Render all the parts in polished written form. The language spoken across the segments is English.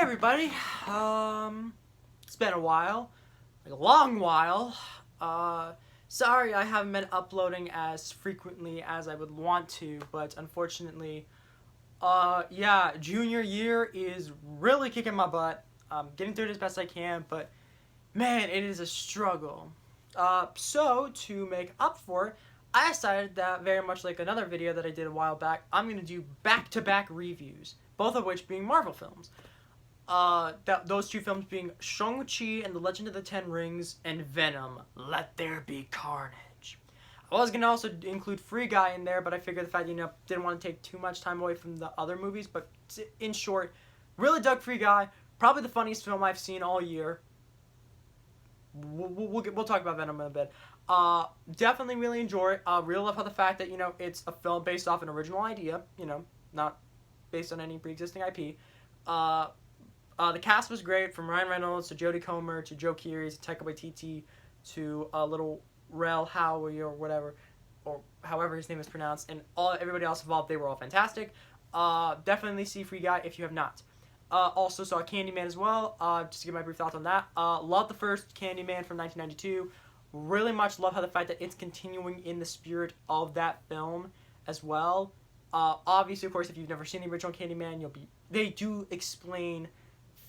everybody. It's been a while, like a long while. Sorry I haven't been uploading as frequently as I would want to, but unfortunately, yeah, junior year is really kicking my butt. I'm getting through it as best I can, but man, it is a struggle. So to make up for it, I decided that very much like another video that I did a while back, I'm gonna do back-to-back reviews, both of which being Marvel films. Those two films being Shang-Chi and the Legend of the Ten Rings and Venom, Let There Be Carnage. I was going to also include Free Guy in there, but I figured the fact, didn't want to take too much time away from the other movies, but in short, really dug Free Guy, probably the funniest film I've seen all year. We'll talk about Venom in a bit. Definitely really enjoy it. Really love how the fact that, it's a film based off an original idea, not based on any pre-existing IP. The cast was great, from Ryan Reynolds to Jodie Comer to Joe Keery to Taika Waititi to little Rel Howery or whatever, or however his name is pronounced, and everybody else involved. They were all fantastic. Definitely see Free Guy if you have not. Also saw Candyman as well. Just to give my brief thoughts on that. Love the first Candyman from 1992. Really much love how the fact that it's continuing in the spirit of that film as well. Obviously, of course, if you've never seen the original Candyman, they do explain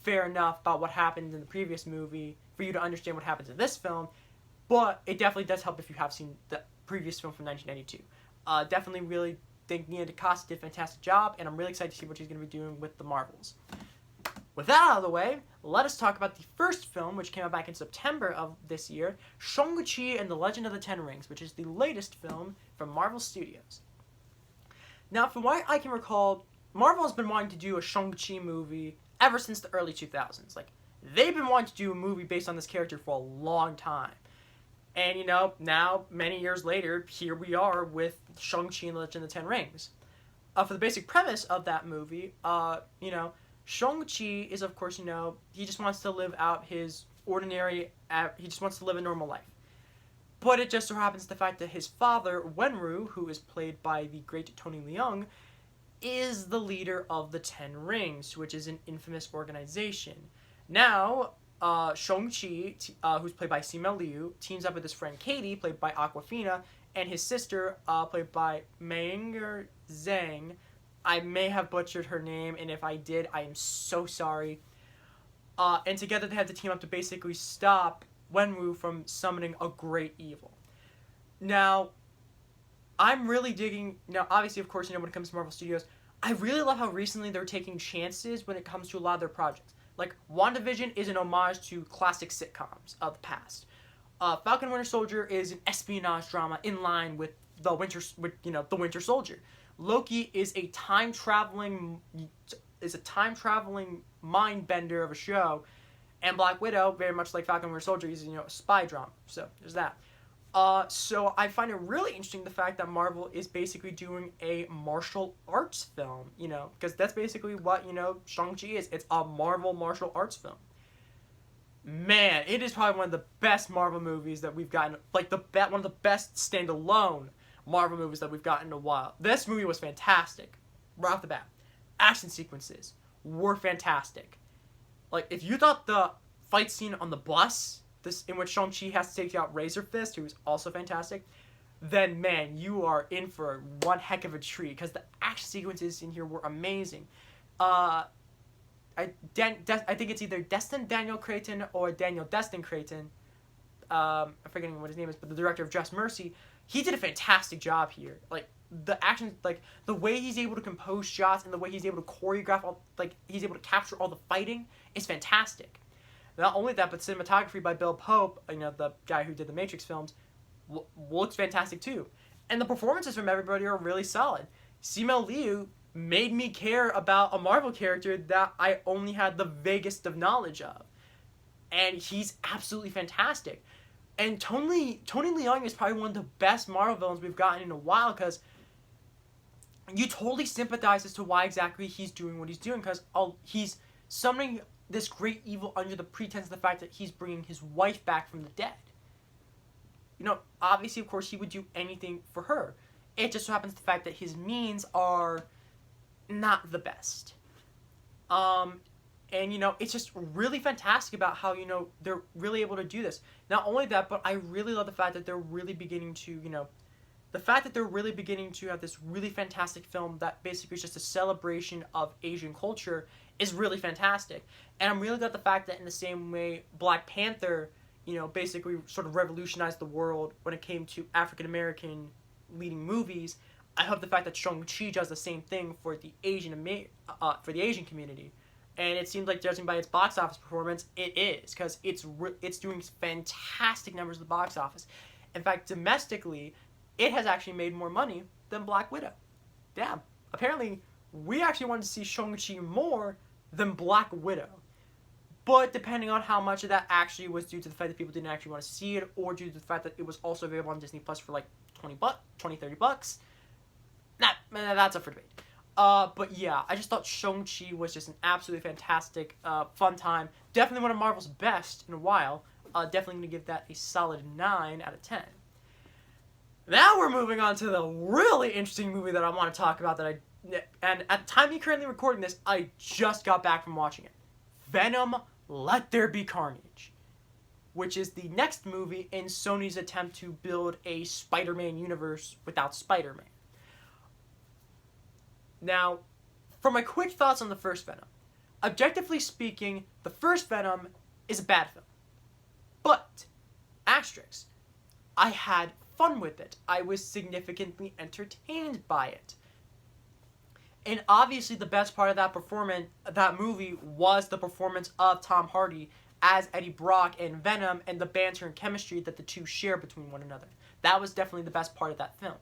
fair enough about what happened in the previous movie for you to understand what happens in this film, but it definitely does help if you have seen the previous film from 1992. Definitely really think Nia DaCosta did a fantastic job, and I'm really excited to see what she's going to be doing with the Marvels. With that out of the way, let us talk about the first film, which came out back in September of this year, Shang-Chi and the Legend of the Ten Rings, which is the latest film from Marvel Studios. Now, from what I can recall, Marvel has been wanting to do a Shang-Chi movie ever since the early 2000s. Like, they've been wanting to do a movie based on this character for a long time. And, now, many years later, here we are with Shang-Chi and the Legend of the Ten Rings. For the basic premise of that movie, Shang-Chi is, of course, he just wants to live out his he just wants to live a normal life. But it just so happens the fact that his father, Wenwu, who is played by the great Tony Leung, is the leader of the Ten Rings, which is an infamous organization. Now, Shang-Chi, who's played by Simu, teams up with his friend Katie, played by Awkwafina, and his sister, played by Meng'er Zhang. I may have butchered her name, and if I did, I am so sorry. And together they have to team up to basically stop Wenwu from summoning a great evil. Now, I'm really digging, obviously, of course, when it comes to Marvel Studios, I really love how recently they're taking chances when it comes to a lot of their projects. Like, WandaVision is an homage to classic sitcoms of the past. Falcon and Winter Soldier is an espionage drama in line with the Winter Soldier. Loki is a time-traveling mind bender of a show, and Black Widow, very much like Falcon and Winter Soldier, is a spy drama. So there's that. So I find it really interesting the fact that Marvel is basically doing a martial arts film, because that's basically what, Shang-Chi is. It's a Marvel martial arts film. Man, it is probably one of the best Marvel movies that we've gotten, like one of the best standalone Marvel movies that we've gotten in a while. This movie was fantastic, right off the bat. Action sequences were fantastic. Like, if you thought the fight scene on the bus, in which Shang-Chi has to take out Razor Fist, who is also fantastic, then, man, you are in for one heck of a treat, because the action sequences in here were amazing. I think it's either Destin Daniel Cretton or Daniel Destin Cretton. I'm forgetting what his name is, but the director of Just Mercy, he did a fantastic job here. Like, the action, like, the way he's able to compose shots and the way he's able to choreograph, he's able to capture all the fighting is fantastic. Not only that, but cinematography by Bill Pope, the guy who did the Matrix films, looks fantastic too. And the performances from everybody are really solid. Simu Liu made me care about a Marvel character that I only had the vaguest of knowledge of. And he's absolutely fantastic. And Tony Leung is probably one of the best Marvel villains we've gotten in a while, because you totally sympathize as to why exactly he's doing what he's doing, because he's summoning this great evil under the pretense of the fact that he's bringing his wife back from the dead. Obviously, of course, he would do anything for her. It just so happens the fact that his means are not the best. And, it's just really fantastic about how, they're really able to do this. Not only that, but I really love the fact that they're really beginning to, have this really fantastic film that basically is just a celebration of Asian culture is really fantastic. And I'm really glad the fact that in the same way Black Panther, basically sort of revolutionized the world when it came to African American leading movies. I hope the fact that Shang-Chi does the same thing for the Asian community. And it seems like, judging by its box office performance, it is, because it's doing fantastic numbers at the box office. In fact, domestically, it has actually made more money than Black Widow. Damn. Apparently, we actually wanted to see Shang-Chi more than Black Widow. But depending on how much of that actually was due to the fact that people didn't actually want to see it, or due to the fact that it was also available on Disney Plus for like $20-$30, that's up for debate. But yeah, I just thought Shang-Chi was just an absolutely fantastic, fun time. Definitely one of Marvel's best in a while. Definitely going to give that a solid 9 out of 10. Now we're moving on to the really interesting movie that I want to talk about and at the time of currently recording this, I just got back from watching it. Venom, Let There Be Carnage, which is the next movie in Sony's attempt to build a Spider-Man universe without Spider-Man. Now, for my quick thoughts on the first Venom. Objectively speaking, the first Venom is a bad film. But, asterisk, I had fun with it. I was significantly entertained by it. And obviously the best part of that movie was the performance of Tom Hardy as Eddie Brock and Venom, and the banter and chemistry that the two share between one another. That was definitely the best part of that film.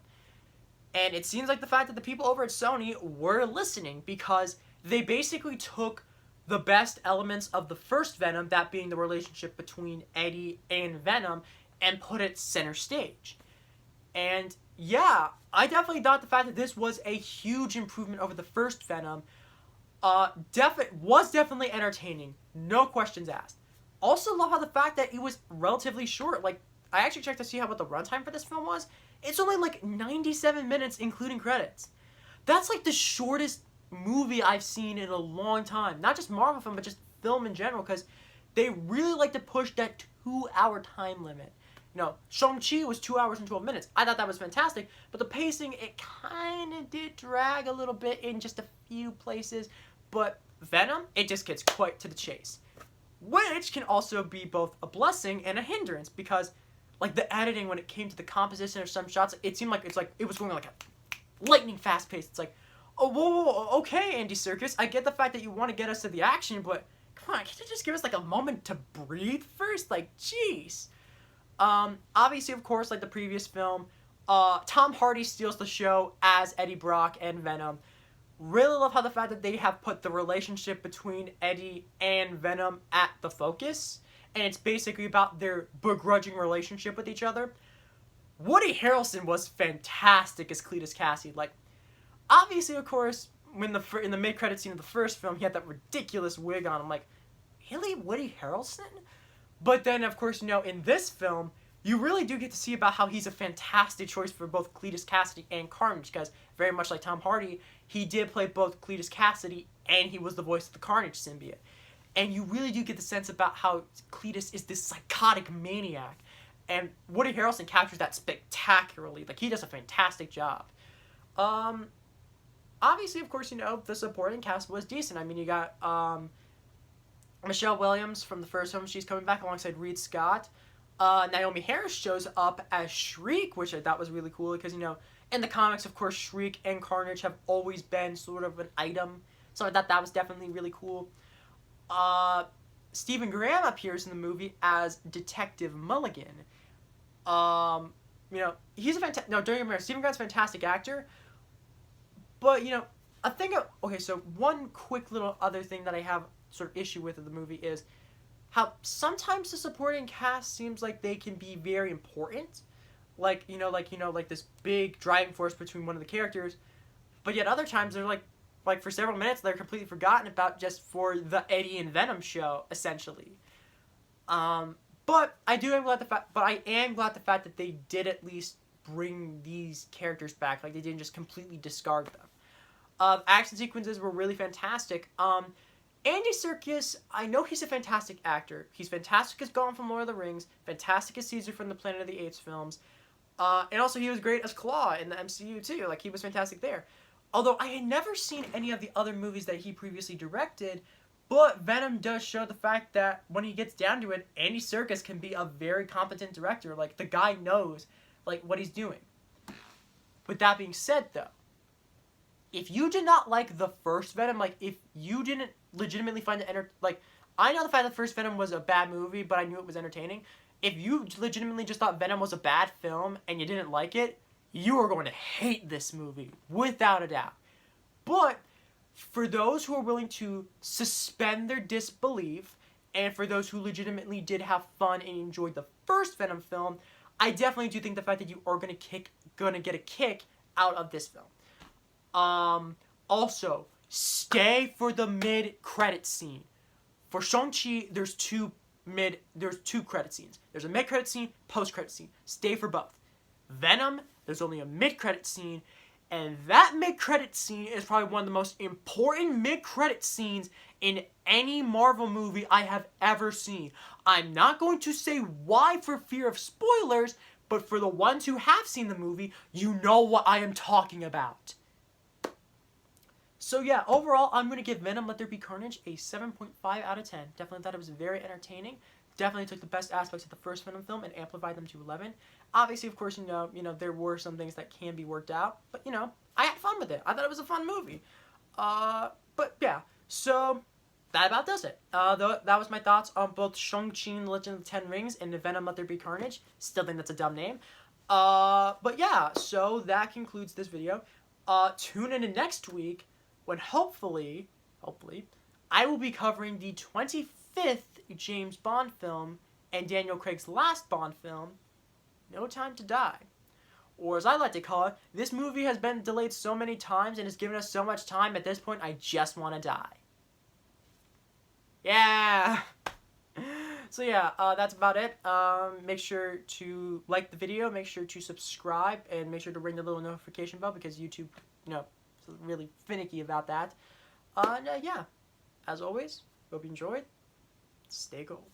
And it seems like the fact that the people over at Sony were listening, because they basically took the best elements of the first Venom, that being the relationship between Eddie and Venom, and put it center stage. And yeah, I definitely thought the fact that this was a huge improvement over the first Venom was definitely entertaining. No questions asked. Also love how the fact that it was relatively short. Like, I actually checked to see what the runtime for this film was. It's only like 97 minutes, including credits. That's like the shortest movie I've seen in a long time. Not just Marvel film, but just film in general, because they really like to push that 2-hour time limit. Shang-Chi was 2 hours and 12 minutes. I thought that was fantastic, but the pacing, it kind of did drag a little bit in just a few places. But Venom, it just gets quite to the chase, which can also be both a blessing and a hindrance, because like the editing, when it came to the composition of some shots, it seemed like it was going like a lightning fast pace. It's like, oh, whoa, okay, Andy Serkis, I get the fact that you want to get us to the action, but come on, can't you just give us like a moment to breathe first? Like, jeez. Obviously, of course, like the previous film, Tom Hardy steals the show as Eddie Brock and Venom. Really love how the fact that they have put the relationship between Eddie and Venom at the focus, and it's basically about their begrudging relationship with each other. Woody Harrelson was fantastic as Cletus Cassidy. Like, obviously, of course, when in the mid-credit scene of the first film, he had that ridiculous wig on. I'm like, really, Woody Harrelson? But then, of course, in this film, you really do get to see about how he's a fantastic choice for both Cletus Cassidy and Carnage, because very much like Tom Hardy, he did play both Cletus Cassidy and he was the voice of the Carnage symbiote. And you really do get the sense about how Cletus is this psychotic maniac. And Woody Harrelson captures that spectacularly. Like, he does a fantastic job. Obviously, of course, the supporting cast was decent. I mean, you got Michelle Williams from the first film. She's coming back alongside Reid Scott. Naomie Harris shows up as Shriek, which I thought was really cool because, in the comics, of course, Shriek and Carnage have always been sort of an item. So I thought that was definitely really cool. Stephen Graham appears in the movie as Detective Mulligan. He's a fantastic... No, don't get me wrong, Stephen Graham's a fantastic actor. But, I think... Okay, so one quick little other thing that I have sort of issue with in the movie is how sometimes the supporting cast seems like they can be very important. Like this big driving force between one of the characters. But yet other times they're like for several minutes they're completely forgotten about just for the Eddie and Venom show, essentially. But I am glad the fact that they did at least bring these characters back. Like, they didn't just completely discard them. Action sequences were really fantastic. Andy Serkis, I know he's a fantastic actor. He's fantastic as Gollum from Lord of the Rings, fantastic as Caesar from the Planet of the Apes films, and also he was great as Claw in the MCU too. Like, he was fantastic there. Although I had never seen any of the other movies that he previously directed, but Venom does show the fact that when he gets down to it, Andy Serkis can be a very competent director. Like, the guy knows, like, what he's doing. With that being said, though, if you did not like the first Venom, like, if you didn't legitimately find it like, I know the fact that the first Venom was a bad movie, but I knew it was entertaining. If you legitimately just thought Venom was a bad film and you didn't like it, you are going to hate this movie, without a doubt. But for those who are willing to suspend their disbelief, and for those who legitimately did have fun and enjoyed the first Venom film, I definitely do think the fact that you are gonna get a kick out of this film. Also, stay for the mid-credit scene. For Shang-Chi, there's two credit scenes. There's a mid-credit scene, post-credit scene. Stay for both. Venom, there's only a mid-credit scene, and that mid-credit scene is probably one of the most important mid-credit scenes in any Marvel movie I have ever seen. I'm not going to say why for fear of spoilers, but for the ones who have seen the movie, you know what I am talking about. So yeah, overall, I'm going to give Venom Let There Be Carnage a 7.5 out of 10. Definitely thought it was very entertaining. Definitely took the best aspects of the first Venom film and amplified them to 11. Obviously, of course, you know, there were some things that can be worked out. But, I had fun with it. I thought it was a fun movie. But yeah, so that about does it. That was my thoughts on both Shang-Chi and the Legend of the Ten Rings and Venom Let There Be Carnage. Still think that's a dumb name. But yeah, so that concludes this video. Tune in next week when hopefully, I will be covering the 25th James Bond film and Daniel Craig's last Bond film, No Time to Die. Or as I like to call it, this movie has been delayed so many times and has given us so much time, at this point, I just want to die. Yeah! So yeah, that's about it. Make sure to like the video, make sure to subscribe, and make sure to ring the little notification bell because YouTube, is really finicky about that. Yeah, as always, hope you enjoyed. Stay cool.